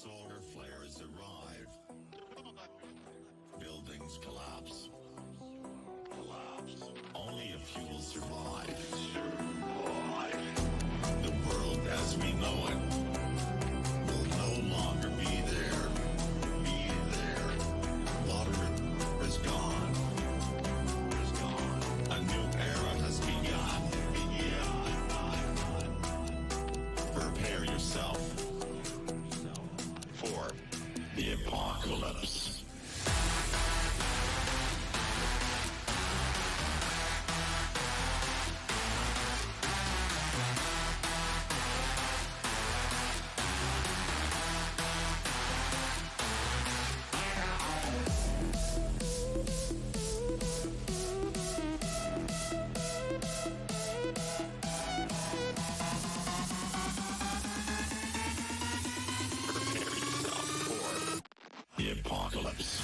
Solar flares arrive. Buildings collapse. Only a few will survive. The world as we know it will no longer be there. Water is gone. A new era has begun. Prepare yourself for the apocalypse. The apocalypse.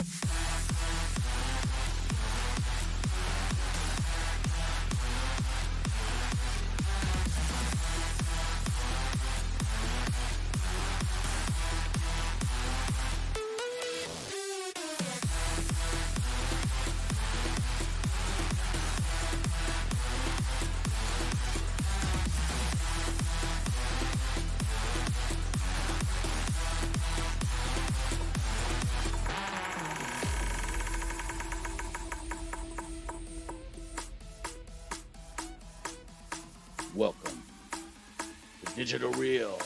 Welcome to Digital Reel.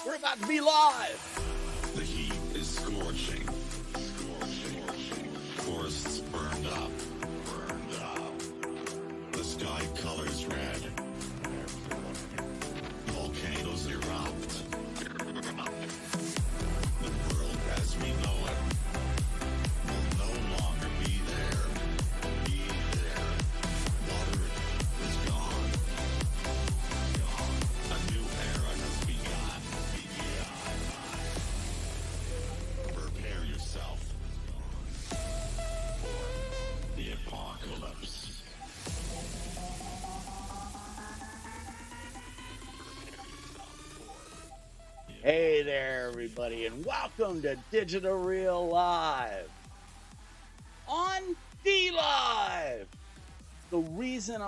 We're about to be live. The heat is scorching. Forests burned up. The sky colors red. Volcanoes erupt. The world as we know it will no longer be there. Water is gone. A new era has begun. Prepare yourself for the apocalypse. Hey there, everybody, and welcome to Digital Reel Live on dlive. The reason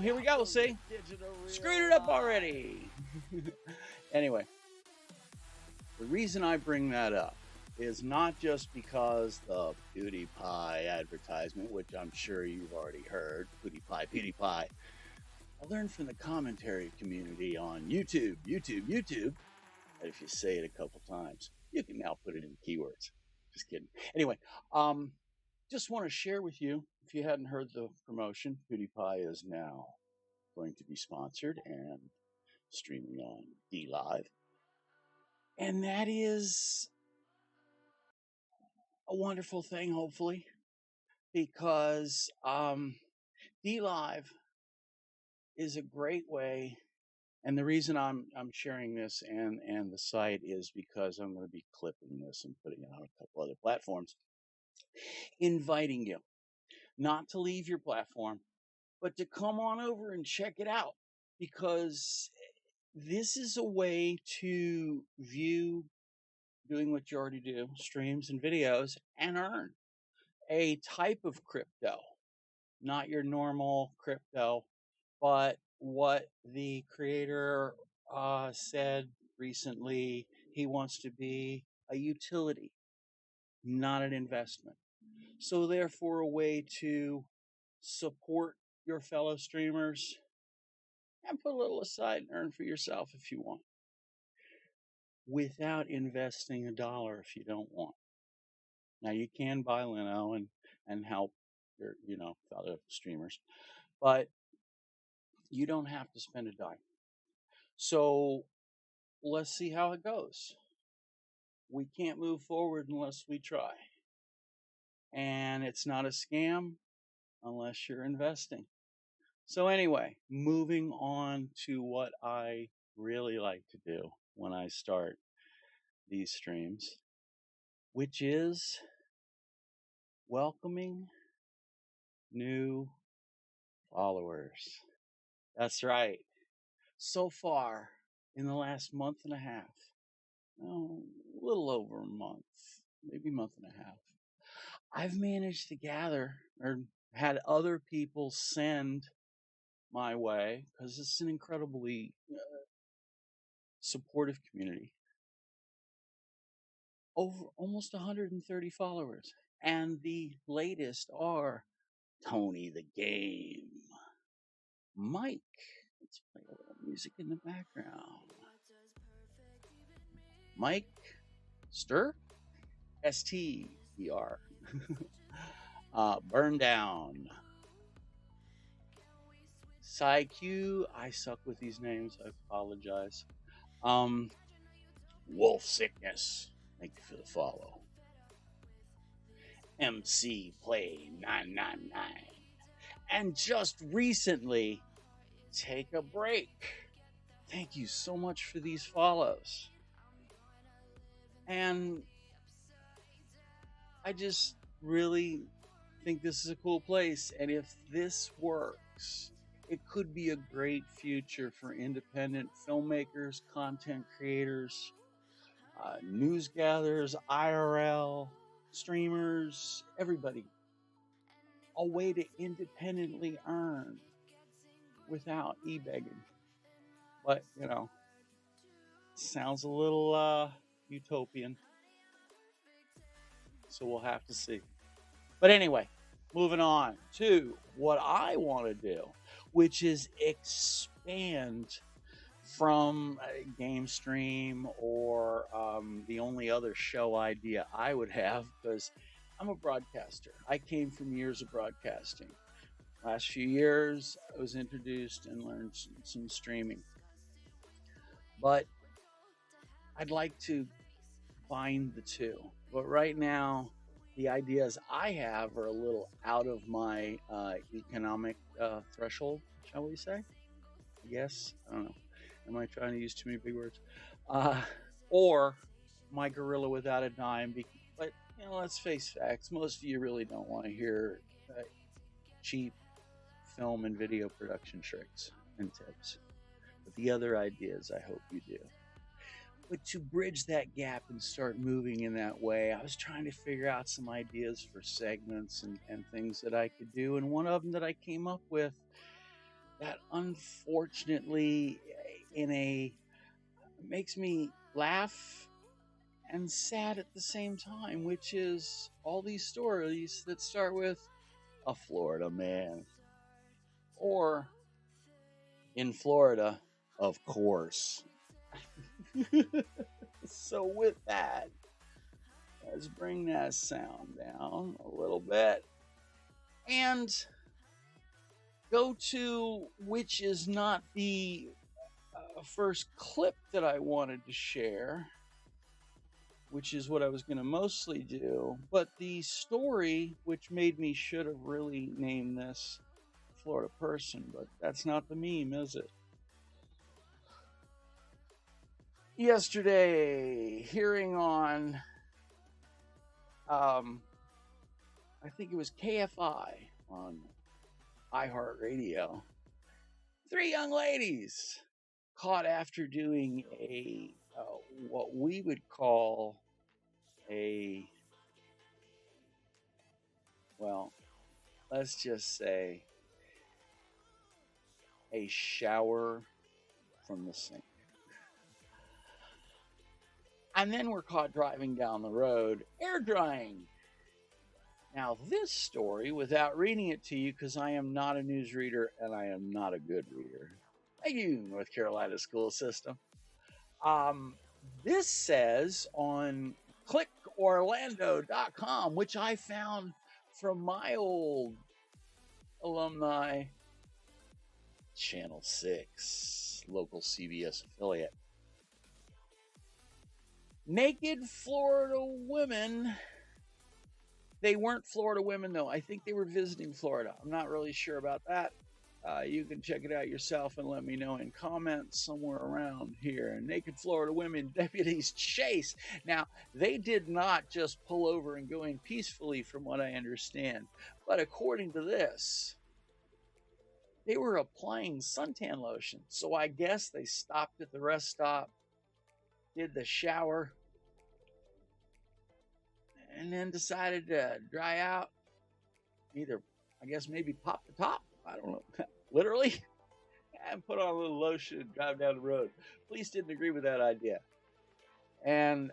here we go. See, screwed it up already. Anyway, the reason I bring that up is not just because the PewDiePie advertisement, which I'm sure you've already heard, PewDiePie. I learned from the commentary community on YouTube, that if you say it a couple times, you can now put it in keywords. Just kidding. Anyway, just want to share with you, if you hadn't heard the promotion, PewDiePie is now going to be sponsored and streaming on dlive. And that is a wonderful thing, hopefully, because dlive is a great way, and the reason I'm sharing this and the site is because I'm going to be clipping this and putting it on a couple other platforms, inviting you not to leave your platform, but to come on over and check it out, because this is a way to view doing what you already do, streams and videos, and earn a type of crypto, not your normal crypto, but what the creator said recently, he wants to be a utility, not an investment. So therefore, a way to support your fellow streamers and put a little aside and earn for yourself if you want, without investing $1 if you don't want. Now you can buy Lino and help your fellow streamers, but you don't have to spend a dime. So let's see how it goes. We can't move forward unless we try. And it's not a scam unless you're investing. So anyway, moving on to what I really like to do when I start these streams, which is welcoming new followers. That's right. So far, in the last month and a half, a little over a month, maybe a month and a half, I've managed to gather or had other people send my way, because it's an incredibly supportive community, over almost 130 followers. And the latest are Tony the Game, Mike. Let's play a little music in the background. Mike Stir, STER, Burn Down, PsyQ. I suck with these names. I apologize. Wolf Sickness. Thank you for the follow. MC Play 999. And just recently, Take a Break. Thank you so much for these follows. And I just really think this is a cool place. And if this works, it could be a great future for independent filmmakers, content creators, news gatherers, IRL, streamers, everybody. A way to independently earn without e-begging. But, sounds a little utopian. So we'll have to see. But anyway, moving on to what I want to do, which is expand from Game Stream or the only other show idea I would have, because I'm a broadcaster. I came from years of broadcasting. Last few years, I was introduced and learned some streaming. But I'd like to bind the two. But right now, the ideas I have are a little out of my economic threshold, shall we say? I guess. I don't know. Am I trying to use too many big words? Or my gorilla without a dime. But, let's face facts. Most of you really don't want to hear cheap film and video production tricks and tips. But the other ideas, I hope you do. But to bridge that gap and start moving in that way, I was trying to figure out some ideas for segments and things that I could do. And one of them that I came up with that unfortunately makes me laugh and sad at the same time, which is all these stories that start with a Florida man. Or in Florida, of course. So with that, let's bring that sound down a little bit and go to which is not the first clip that I wanted to share, which is what I was going to mostly do, but the story which made me should have really named this Florida person, but that's not the meme, is it? Yesterday, hearing on, I think it was KFI on iHeartRadio, 3 young ladies caught after doing a what we would call let's just say a shower from the sink. And then we're caught driving down the road, air drying. Now, this story, without reading it to you, because I am not a news reader and I am not a good reader. Thank you, North Carolina school system. This says on clickorlando.com, which I found from my old alumni, Channel 6, local CBS affiliate. Naked Florida women. They weren't Florida women, though. I think they were visiting Florida. I'm not really sure about that. You can check it out yourself and let me know in comments somewhere around here. Naked Florida women deputies chase. Now, they did not just pull over and go in peacefully, from what I understand. But according to this, they were applying suntan lotion. So I guess they stopped at the rest stop, did the shower, and then decided to dry out. Either, I guess, maybe pop the top. I don't know, literally, and put on a little lotion and drive down the road. Police didn't agree with that idea, and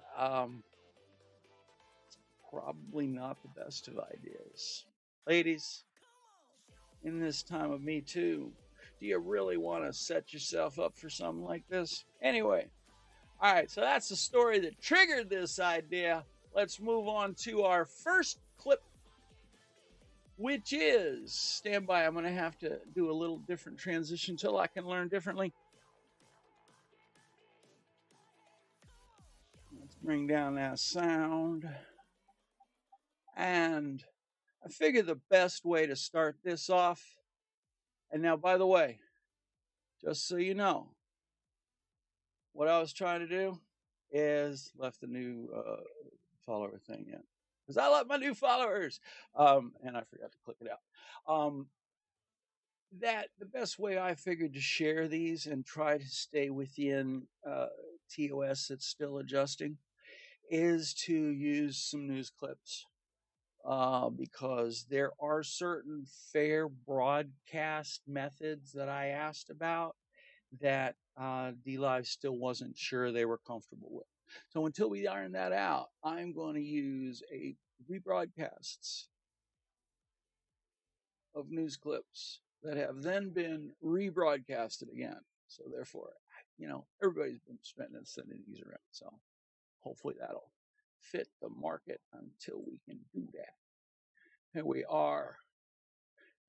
probably not the best of ideas. Ladies, in this time of Me Too, do you really want to set yourself up for something like this? Anyway, all right, so that's the story that triggered this idea. Let's move on to our first clip, which is, stand by, I'm going to have to do a little different transition till I can learn differently. Let's bring down that sound. And I figured the best way to start this off, and now, by the way, just so you know, what I was trying to do is left the new follower thing in. Because I love my new followers. And I forgot to click it out. That the best way I figured to share these and try to stay within TOS that's still adjusting is to use some news clips. Because there are certain fair broadcast methods that I asked about that dlive still wasn't sure they were comfortable with. So until we iron that out, I'm going to use a rebroadcasts of news clips that have then been rebroadcasted again. So therefore, everybody's been spending and sending these around. So hopefully that'll fit the market until we can do that. Here we are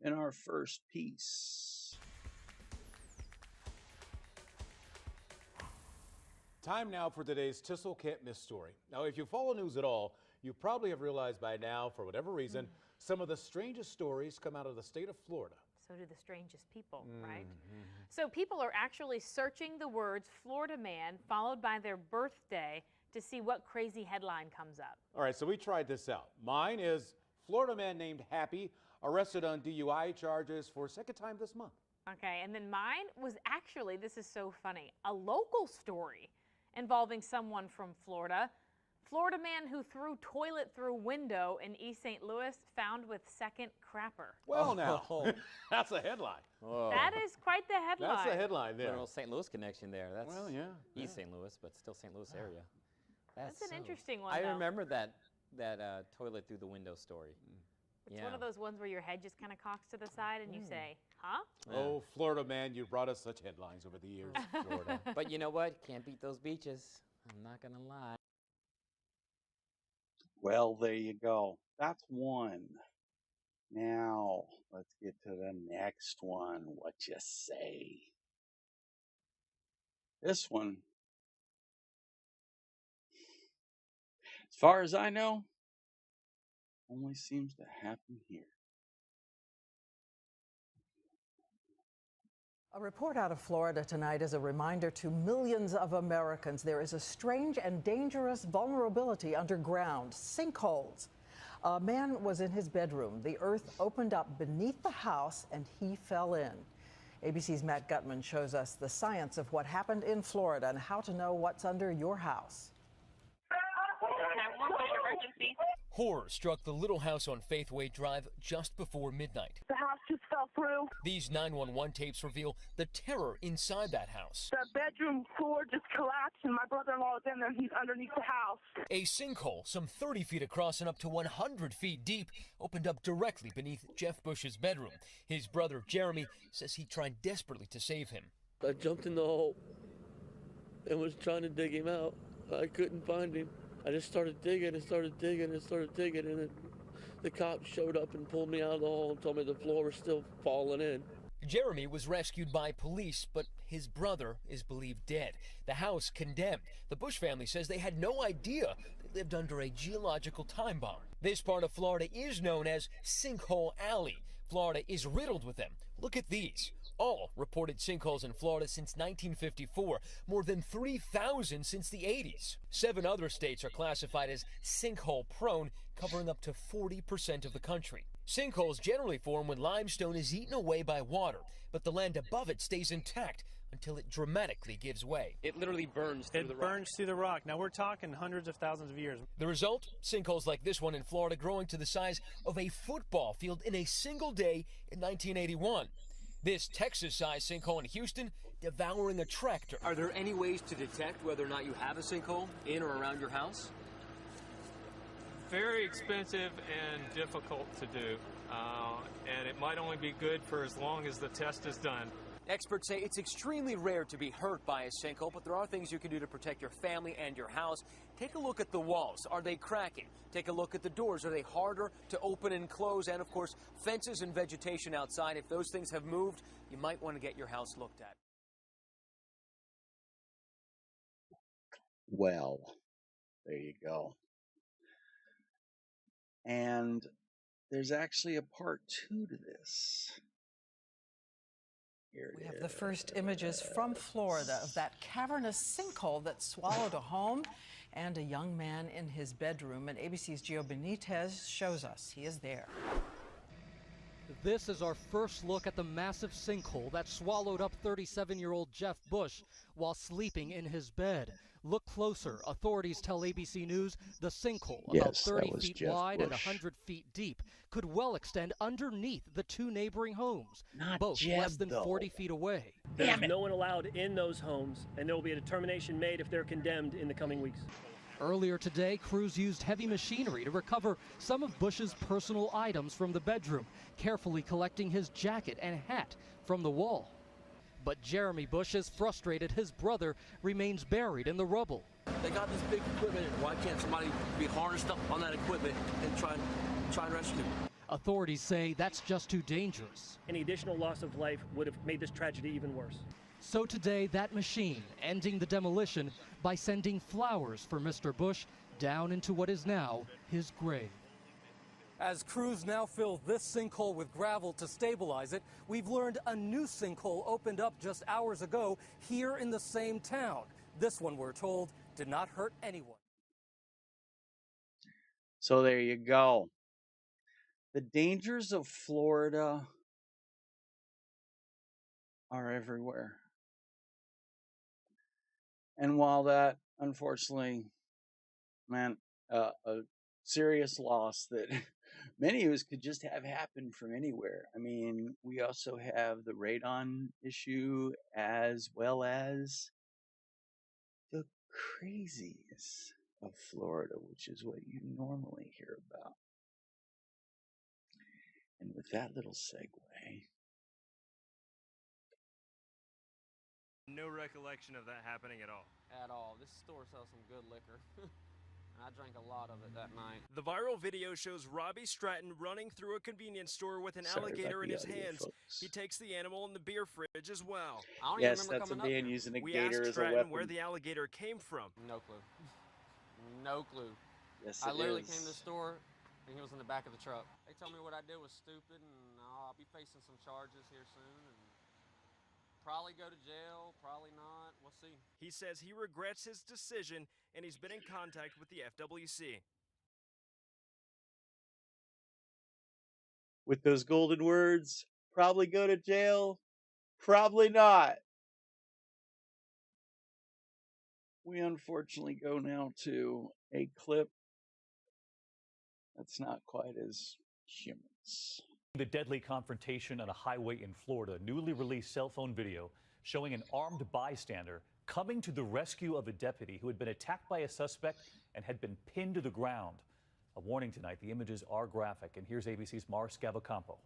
in our first piece. Time now for today's Tissel Can't Miss story. Now, if you follow news at all, you probably have realized by now, for whatever reason, some of the strangest stories come out of the state of Florida. So do the strangest people, right? So people are actually searching the words Florida man followed by their birthday to see what crazy headline comes up. All right, so we tried this out. Mine is Florida man named Happy arrested on DUI charges for a second time this month. Okay, and then mine was actually, this is so funny, a local story involving someone from Florida. Florida man who threw toilet through window in East St. Louis found with second crapper. Well, now, that's a headline. Whoa. That is quite the headline. That's the headline there. Little St. Louis connection there. That's Well, yeah. East St. Louis, but still St. Louis area. That's an interesting one, I though. remember that toilet through the window story. It's one of those ones where your head just kind of cocks to the side and you say, huh? Oh, Florida man, you brought us such headlines over the years. Florida. But you know what? Can't beat those beaches. I'm not going to lie. Well, there you go. That's one. Now, let's get to the next one. What you say? This one, as far as I know, only seems to happen here. A report out of Florida tonight is a reminder to millions of Americans there is a strange and dangerous vulnerability underground, sinkholes. A man was in his bedroom. The earth opened up beneath the house and he fell in. ABC's Matt Gutman shows us the science of what happened in Florida and how to know what's under your house. Horror struck the little house on Faithway Drive just before midnight. The house just fell through. These 911 tapes reveal the terror inside that house. The bedroom floor just collapsed and my brother-in-law was in there and he's underneath the house. A sinkhole, some 30 feet across and up to 100 feet deep, opened up directly beneath Jeff Bush's bedroom. His brother, Jeremy, says he tried desperately to save him. I jumped in the hole and was trying to dig him out. I couldn't find him. I just started digging and started digging and started digging, and then the cops showed up and pulled me out of the hole and told me the floor was still falling in. Jeremy was rescued by police, but his brother is believed dead. The house condemned. The Bush family says they had no idea they lived under a geological time bomb. This part of Florida is known as Sinkhole Alley. Florida is riddled with them. Look at these. All reported sinkholes in Florida since 1954, more than 3,000 since the 80s. 7 other states are classified as sinkhole prone, covering up to 40% of the country. Sinkholes generally form when limestone is eaten away by water, but the land above it stays intact until it dramatically gives way. It literally burns through the rock. It burns through the rock. Now we're talking hundreds of thousands of years. The result? Sinkholes like this one in Florida growing to the size of a football field in a single day in 1981. This Texas-sized sinkhole in Houston devouring a tractor. Are there any ways to detect whether or not you have a sinkhole in or around your house? Very expensive and difficult to do, and it might only be good for as long as the test is done. Experts say it's extremely rare to be hurt by a sinkhole, but there are things you can do to protect your family and your house. Take a look at the walls. Are they cracking? Take a look at the doors. Are they harder to open and close? And, of course, fences and vegetation outside. If those things have moved, you might want to get your house looked at. Well, there you go. And there's actually a part 2 to this. We have the first images from Florida of that cavernous sinkhole that swallowed a home and a young man in his bedroom. And ABC's Gio Benitez shows us he is there. This is our first look at the massive sinkhole that swallowed up 37-year-old Jeff Bush while sleeping in his bed. Look closer. Authorities tell ABC News the sinkhole, about 30 feet wide and 100 feet deep, could well extend underneath the 2 neighboring homes, both less than 40 feet away. There's no one allowed in those homes, and there will be a determination made if they're condemned in the coming weeks. Earlier today, crews used heavy machinery to recover some of Bush's personal items from the bedroom, carefully collecting his jacket and hat from the wall. But Jeremy Bush is frustrated his brother remains buried in the rubble. They got this big equipment. Why can't somebody be harnessed up on that equipment and try and rescue him? Authorities say that's just too dangerous. Any additional loss of life would have made this tragedy even worse. So today, that machine ending the demolition by sending flowers for Mr. Bush down into what is now his grave. As crews now fill this sinkhole with gravel to stabilize it, we've learned a new sinkhole opened up just hours ago here in the same town. This one, we're told, did not hurt anyone. So there you go. The dangers of Florida are everywhere. And while that, unfortunately, meant a serious loss that many of us could just have happened from anywhere. I mean, we also have the radon issue as well as the craziness of Florida, which is what you normally hear about. And with that little segue, No recollection of that happening at all. At all. This store sells some good liquor. And I drank a lot of it that night. The viral video shows Robbie Stratton running through a convenience store with an alligator in his hands. folks. He takes the animal in the beer fridge as well. I don't Yes, even remember that's a coming up man here. using a We gator asked as a Stratton weapon. where the alligator came from. No clue. No clue. Yes, I it literally is. came to the store and he was in the back of the truck. They told me what I did was stupid and I'll be facing some charges here soon and probably go to jail, probably not. We'll see. He says he regrets his decision and he's been in contact with the FWC. With those golden words, probably go to jail, probably not. We unfortunately go now to a clip that's not quite as humorous. The deadly confrontation on a highway in Florida, newly released cell phone video showing an armed bystander coming to the rescue of a deputy who had been attacked by a suspect and had been pinned to the ground. A warning tonight, the images are graphic, and here's ABC's Mars Scavacampo.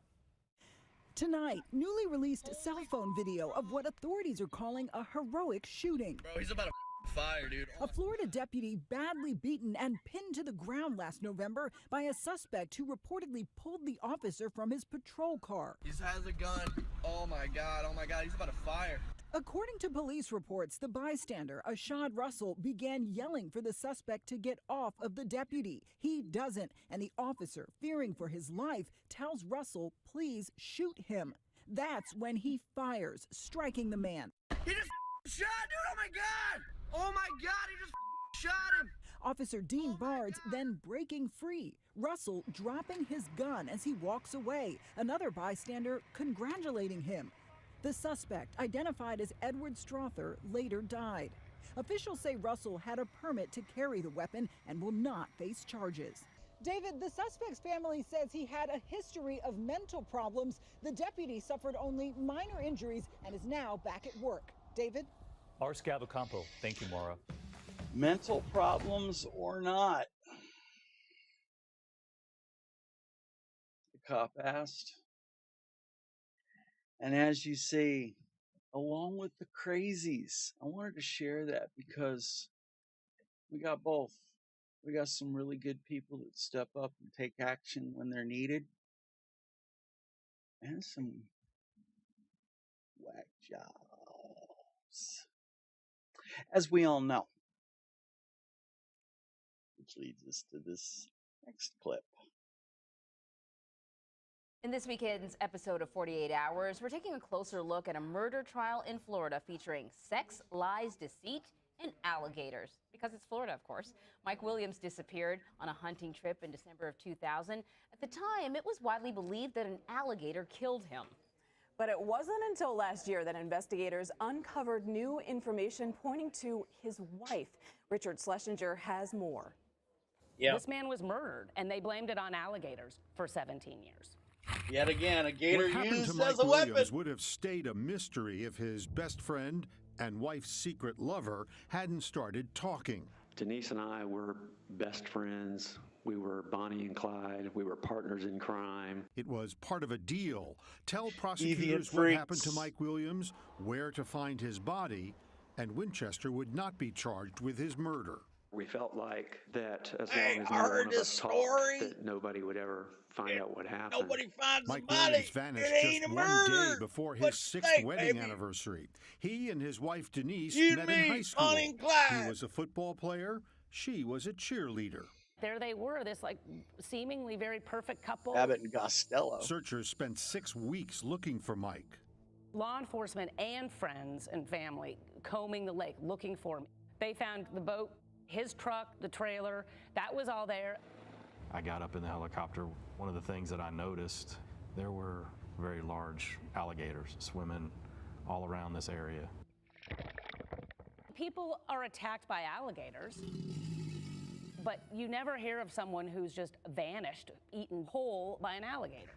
Tonight, newly released cell phone video of what authorities are calling a heroic shooting. Bro, he's about to fire, dude. A Florida deputy badly beaten and pinned to the ground last November by a suspect who reportedly pulled the officer from his patrol car. He has a gun. Oh my God, he's about to fire. According to police reports, the bystander, Ashad Russell, began yelling for the suspect to get off of the deputy. He doesn't, and the officer, fearing for his life, tells Russell, please shoot him. That's when he fires, striking the man. He just shot, dude. Oh my God. Oh my God, he just shot him. Officer Dean Bards then breaking free. Russell dropping his gun as he walks away. Another bystander congratulating him. The suspect, identified as Edward Strother, later died. Officials say Russell had a permit to carry the weapon and will not face charges. David, the suspect's family says he had a history of mental problems. The deputy suffered only minor injuries and is now back at work. David? Ars Campo. Thank you, Maura. Mental problems or not? The cop asked. And as you see, along with the crazies, I wanted to share that because we got both. We got some really good people that step up and take action when they're needed, and some whack jobs, as we all know. Which leads us to this next clip. In this weekend's episode of 48 Hours, we're taking a closer look at a murder trial in Florida featuring sex, lies, deceit, and alligators. Because it's Florida, of course. Mike Williams disappeared on a hunting trip in December of 2000. At the time, it was widely believed that an alligator killed him. But it wasn't until last year that investigators uncovered new information pointing to his wife. Richard Schlesinger has more. This man was murdered, and they blamed it on alligators for 17 years. Yet again, a gator what happened used to Mike as a Williams weapon. would have stayed a mystery if his best friend and wife's secret lover hadn't started talking. Denise and I were best friends. We were Bonnie and Clyde. We were partners in crime. It was part of a deal. Tell prosecutors what happened to Mike Williams, where to find his body, and Winchester would not be charged with his murder. We felt like that as long as none of us talked, that nobody would ever find out what happened. Nobody finds Mike the body. Williams vanished It ain't just a one murder. day before his What's sixth stake, wedding baby? anniversary. He and his wife Denise You met and in me, high school. Bonnie and Clyde. He was a football player. She was a cheerleader. There they were, this like seemingly very perfect couple. Abbott and Costello. Searchers spent 6 weeks looking for Mike. Law enforcement and friends and family combing the lake looking for him. They found the boat, his truck, the trailer, that was all there. I got up in the helicopter. One of the things that I noticed, there were very large alligators swimming all around this area. People are attacked by alligators, but you never hear of someone who's just vanished, eaten whole by an alligator.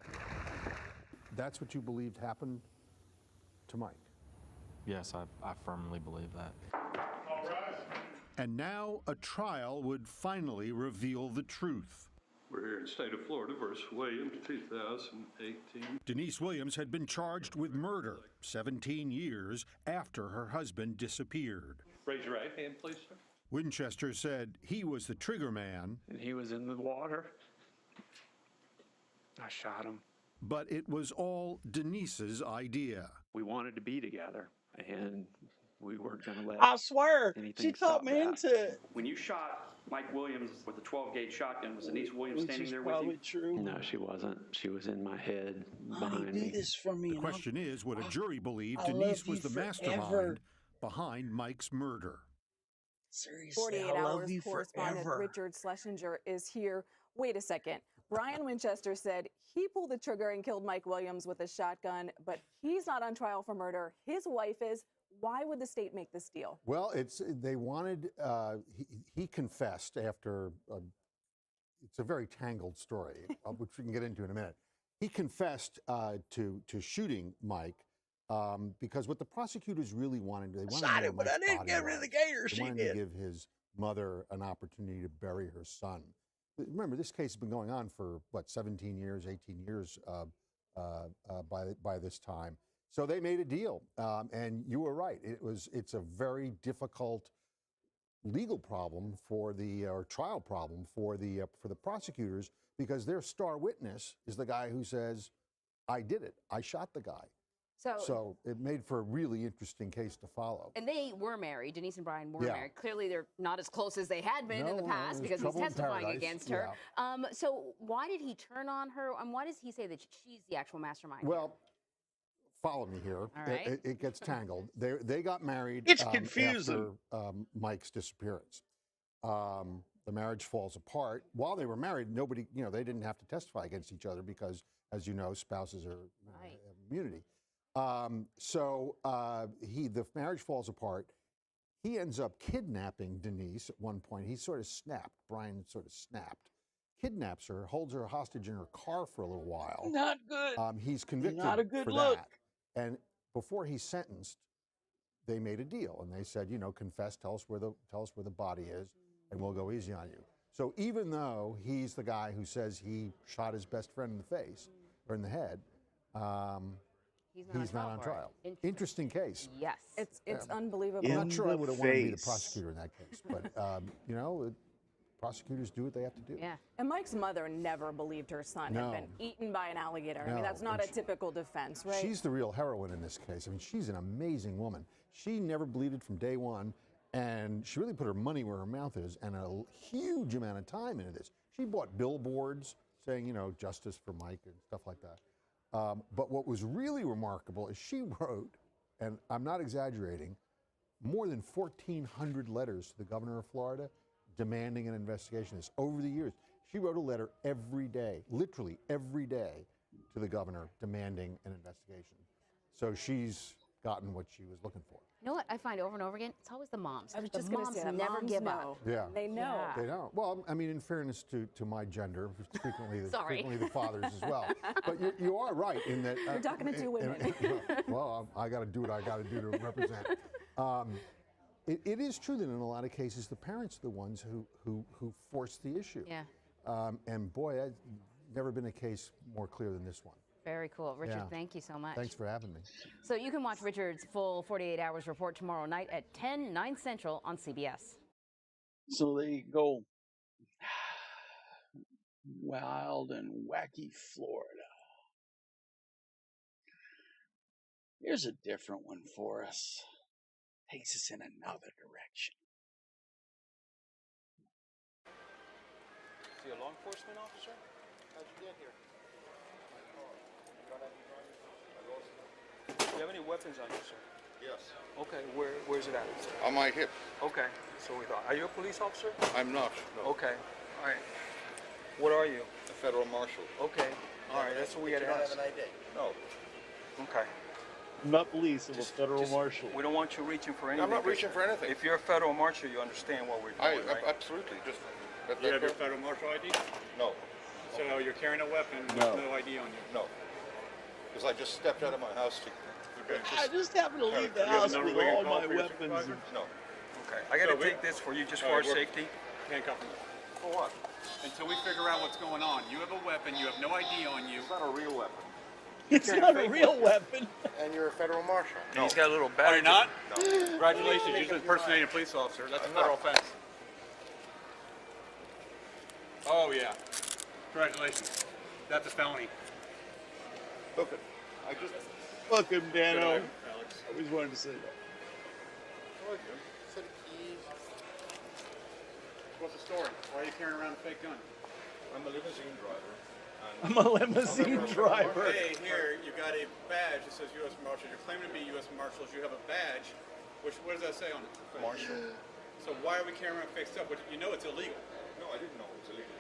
That's what you believed happened to Mike? Yes, I firmly believe that. And now a trial would finally reveal the truth. We're here in the state of Florida versus Williams, 2018. Denise Williams had been charged with murder 17 years after her husband disappeared. Raise your right hand, please, sir. Winchester said he was the trigger man. And he was in the water. I shot him. But it was all Denise's idea. We wanted to be together, and we weren't going to let I swear, anything she stop talked me that. into it. When you shot Mike Williams with a 12-gauge shotgun, was Denise Williams Which standing is there with probably you? true. No, she wasn't. She was in my head Honey, behind do me. this for me. The and I'll- question is, would a jury believe I Denise love was you the forever. mastermind behind Mike's murder? Seriously, 48 I love Hours you correspondent forever. Richard Schlesinger is here. Wait a second. Brian Winchester said he pulled the trigger and killed Mike Williams with a shotgun, but he's not on trial for murder. His wife is. Why would the state make this deal? Well, they wanted, he confessed after, it's a very tangled story, which we can get into in a minute. He confessed to shooting Mike because what the prosecutors really wanted, they wanted Shot to know him, but Mike's I didn't body get rid of the was. gator. They She wanted did. to give his mother an opportunity to bury her son. Remember, this case has been going on for, 17 years, 18 years by this time. So they made a deal, and you were right. It's a very difficult legal problem for or trial problem for the prosecutors because their star witness is the guy who says, "I did it. I shot the guy." So it made for a really interesting case to follow. And they were married. Denise and Brian were Yeah. married. Clearly, they're not as close as they had been in the No, past there's because he's trouble in testifying paradise. against her. So why did he turn on her? And why does he say that she's the actual mastermind? Well, follow me here. right. It gets tangled. They got married. It's confusing. After Mike's disappearance. The marriage falls apart. While they were married, nobody, they didn't have to testify against each other because, as you know, spouses are have immunity. The marriage falls apart. He ends up kidnapping Denise at one point. He sort of snapped. Brian sort of snapped. Kidnaps her, holds her hostage in her car for a little while. Not good. He's convicted Not a good for look. that. And before he's sentenced, they made a deal, and they said, confess, tell us where the body is, and we'll go easy on you. So even though he's the guy who says he shot his best friend in the face or in the head, he's not on trial. Interesting case. Yes. It's unbelievable. I'm not sure I would have wanted to be the prosecutor in that case, but prosecutors do what they have to do. Yeah. And Mike's mother never believed her son had been eaten by an alligator. I mean, that's not a typical defense, right? She's the real heroine in this case. I mean, she's an amazing woman. She never believed it from day one, and she really put her money where her mouth is and a huge amount of time into this. She bought billboards saying, justice for Mike and stuff like that. But what was really remarkable is she wrote, and I'm not exaggerating, more than 1,400 letters to the governor of Florida demanding an investigation. This over the years. She wrote a letter every day, literally every day, to the governor demanding an investigation. So she's gotten what she was looking for. You know what I find over and over again? It's always the moms. I was the just going to moms say that. never Moms give know. up. Yeah. They know. Yeah. They don't. Well, I mean, in fairness to my gender, frequently the fathers as well. But you are right in that. You're talking to two women. Well, I got to do what I got to do to represent. It is true that in a lot of cases the parents are the ones who force the issue. Yeah. And boy, that's never been a case more clear than this one. Very cool. Richard, Yeah. thank you so much. Thanks for having me. So you can watch Richard's full 48 Hours report tomorrow night at 10, 9 Central on CBS. So they go wild and wacky Florida. Here's a different one for us. Takes us in another direction. Is he a law enforcement officer? How'd you get here? Do you have any weapons on you, sir? Yes. Okay, where's it at? On my hip. Okay, so we thought. Are you a police officer? I'm not. No. Okay, all right. What are you? A federal marshal. Okay, all right, that's what we had to ask. You don't have an ID? No. Okay. I'm not police, I'm a federal marshal. We don't want you reaching for anything. I'm not reaching for anything. If you're a federal marshal, you understand what we're doing, right? Absolutely. Just. You have your federal marshal ID? No. So you're carrying a weapon with No. no ID on you? No. Because I just stepped out of my house to. I just happen to leave the house with all my weapons. No. Okay, I got to take this for you just for our safety. Handcuff him. For what? Until we figure out what's going on. You have a weapon, you have no ID on you. It's not a real weapon. It's not a real weapon. And you're a federal marshal. No. He's got a little badge. Are you not? No. Congratulations, you're just impersonating a police officer. That's a federal offense. Oh, yeah. Congratulations. That's a felony. Look, I just. Fuck him, Dano. Good eye, Alex. I always wanted to say that. Said keys. What's the story? Why are you carrying around a fake gun? I'm a limousine driver. I'm a limousine driver. Hey, here, you got a badge that says U.S. Marshal. You're claiming to be U.S. Marshals. You have a badge. What does that say on it? Marshal. So why are we carrying around fake stuff? You know it's illegal. No, I didn't know it was illegal.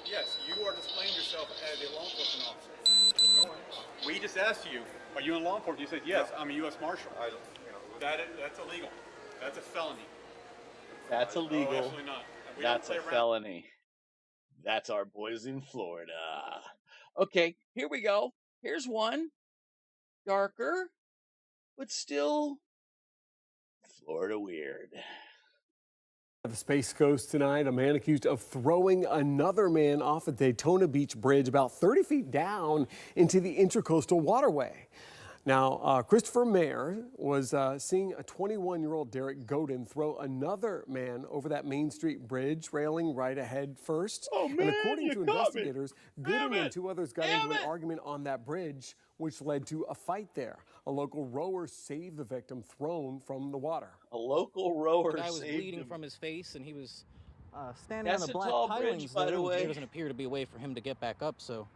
Yes, you are displaying yourself as a law enforcement officer. No, I'm not. We just asked you, are you in law enforcement? You said, yes, I'm a U.S. Marshal. That's illegal. That's a felony. That's illegal. Oh, absolutely not. We That's don't a play around. felony. That's our boys in Florida. Okay, here we go. Here's one. Darker, but still Florida weird. The Space Coast tonight, a man accused of throwing another man off a Daytona Beach bridge about 30 feet down into the Intracoastal Waterway. Now, Christopher Mayer was seeing a 21-year-old Derek Godin throw another man over that Main Street bridge railing right ahead first. Oh, man, and according to you caught me. investigators, Godin and two others got into an argument on that bridge, which led to a fight there. A local rower saved the victim thrown from the water. A local rower The guy was saved bleeding him. from his face, and he was standing That's on a the black tall bridge, pilings by there. the way. There doesn't appear to be a way for him to get back up, so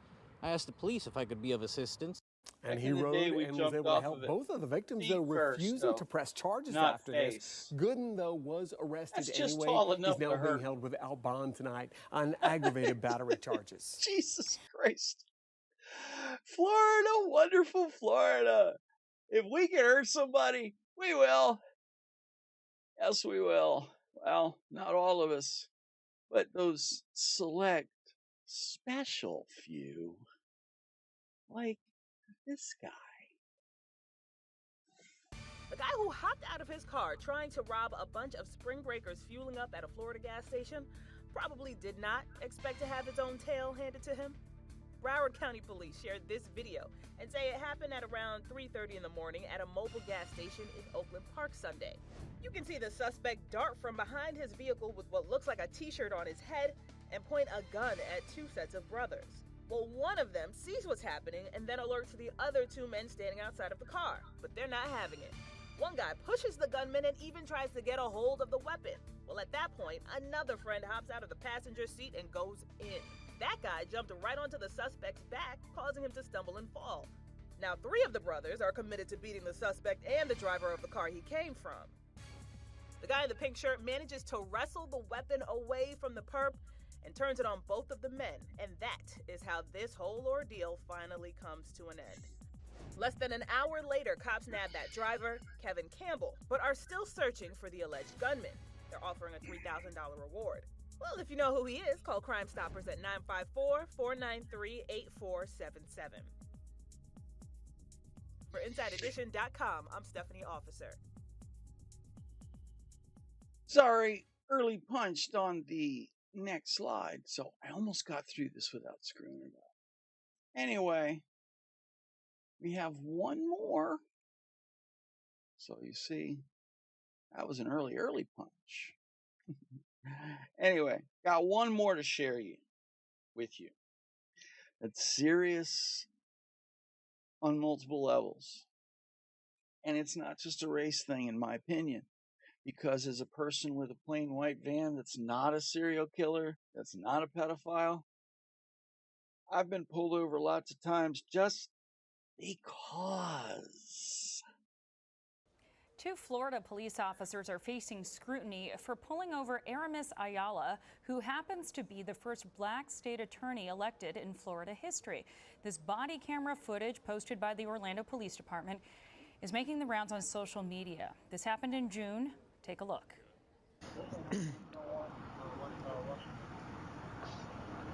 I asked the police if I could be of assistance. And Back he in the rode day, we and was jumped able to off help of it. both of the victims, Feet though, first, refusing though. to press charges Not after face. this. Gooden, though, was arrested That's just anyway. tall enough He's now to being hurt. held without bond tonight on aggravated battery charges. Jesus Christ. Florida, wonderful Florida. If we can hurt somebody, we will. Yes, we will. Well, not all of us, but those select, special few, like this guy. The guy who hopped out of his car trying to rob a bunch of spring breakers fueling up at a Florida gas station probably did not expect to have his own tail handed to him. Broward County Police shared this video and say it happened at around 3:30 in the morning at a mobile gas station in Oakland Park Sunday. You can see the suspect dart from behind his vehicle with what looks like a t-shirt on his head and point a gun at two sets of brothers. Well, one of them sees what's happening and then alerts the other two men standing outside of the car, but they're not having it. One guy pushes the gunman and even tries to get a hold of the weapon. Well, at that point, another friend hops out of the passenger seat and goes in. That guy jumped right onto the suspect's back, causing him to stumble and fall. Now, 3 of the brothers are committed to beating the suspect and the driver of the car he came from. The guy in the pink shirt manages to wrestle the weapon away from the perp and turns it on both of the men. And that is how this whole ordeal finally comes to an end. Less than an hour later, cops nabbed that driver, Kevin Campbell, but are still searching for the alleged gunman. They're offering a $3,000 reward. Well, if you know who he is, call Crime Stoppers at 954-493-8477. For InsideEdition.com, I'm Stephanie Officer. Sorry, early punched on the next slide, so I almost got through this without screwing it up. Anyway, we have one more. So you see, that was an early punch. Anyway, got one more to share with you. It's serious on multiple levels. And it's not just a race thing, in my opinion. Because as a person with a plain white van that's not a serial killer, that's not a pedophile, I've been pulled over lots of times just because. 2 Florida police officers are facing scrutiny for pulling over Aramis Ayala, who happens to be the first black state attorney elected in Florida history. This body camera footage posted by the Orlando Police Department is making the rounds on social media. This happened in June. Take a look.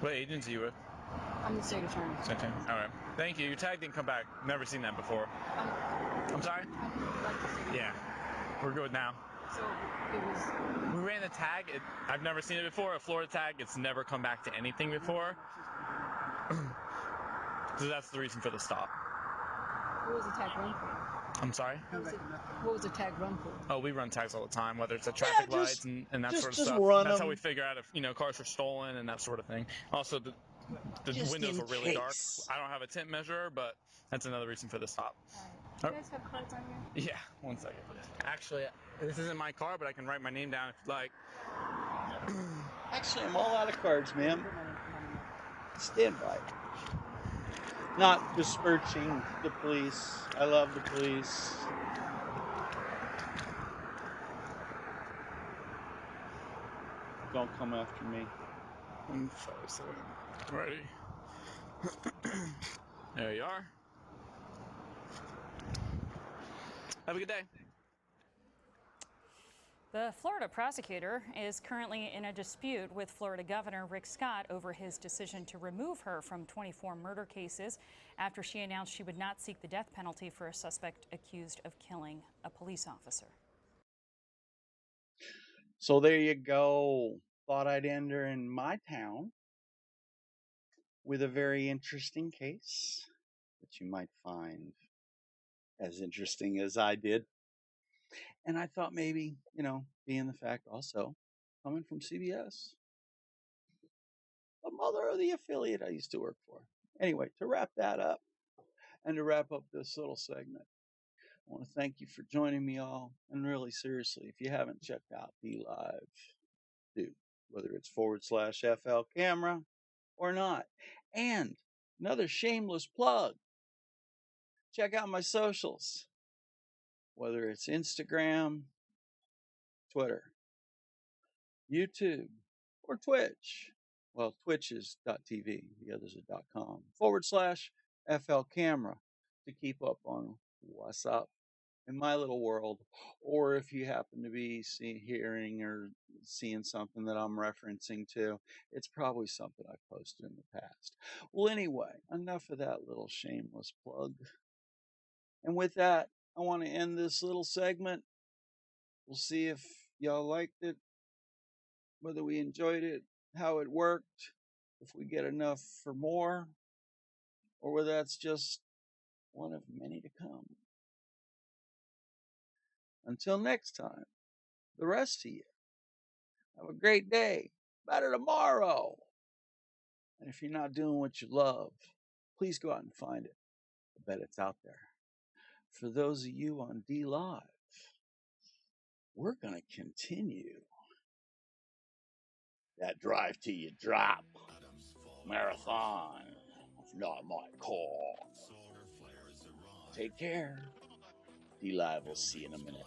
What agency are you with? I'm the state attorney. State attorney. All right. Thank you. Your tag didn't come back. Never seen that before. I'm sorry? Yeah. We're good now. So it was... We ran the tag. I've never seen it before. A Florida tag. It's never come back to anything before. So that's the reason for the stop. What was the tag run for? I'm sorry? What was the tag run for? Oh, we run tags all the time, whether it's at traffic lights and that sort of stuff. That's how we figure out if cars are stolen and that sort of thing. Also, the windows were really dark. I don't have a tint measurer, but that's another reason for the stop. Do you guys have cards on you? Yeah, one second. Actually, this isn't my car, but I can write my name down if you'd like. Actually, I'm all out of cards, ma'am. Stand by. Not besmirching the police. I love the police. Don't come after me. Ready. There you are. Have a good day. The Florida prosecutor is currently in a dispute with Florida Governor Rick Scott over his decision to remove her from 24 murder cases after she announced she would not seek the death penalty for a suspect accused of killing a police officer. So there you go. Thought I'd end her in my town with a very interesting case that you might find as interesting as I did. And I thought maybe, being the fact also, coming from CBS, the mother of the affiliate I used to work for. Anyway, to wrap that up and to wrap up this little segment, I want to thank you for joining me all. And really, seriously, if you haven't checked out dlive, do, whether it's /flcamera or not. And another shameless plug, check out my socials. Whether it's Instagram, Twitter, YouTube, or Twitch. Well, Twitch is .tv, the others are .com, flcamera to keep up on what's up in my little world, or if you happen to be hearing or seeing something that I'm referencing to, it's probably something I posted in the past. Well, anyway, enough of that little shameless plug. And with that, I want to end this little segment. We'll see if y'all liked it, whether we enjoyed it, how it worked, if we get enough for more, or whether that's just one of many to come. Until next time, the rest of you, have a great day. Better tomorrow. And if you're not doing what you love, please go out and find it. I bet it's out there. For those of you on dlive, we're going to continue that drive till you drop marathon. If not my call. Take care. dlive will see you in a minute.